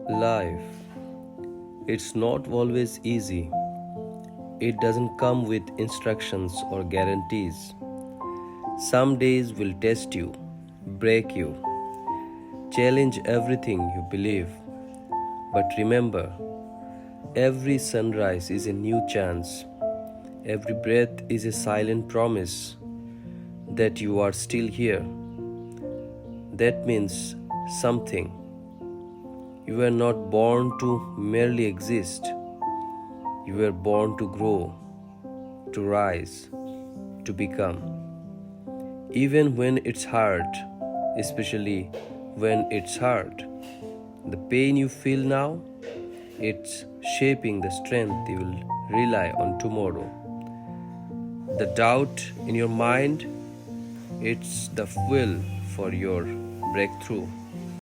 Life, it's not always easy. It doesn't come with instructions or guarantees. Some days will test you, break you, challenge everything you believe. But remember, every sunrise is a new chance. Every breath is a silent promise that you are still here. That means something. You were not born to merely exist. You were born to grow, to rise, to become. Even when it's hard, especially when it's hard, the pain you feel now, it's shaping the strength you will rely on tomorrow. The doubt in your mind, it's the fuel for your breakthrough.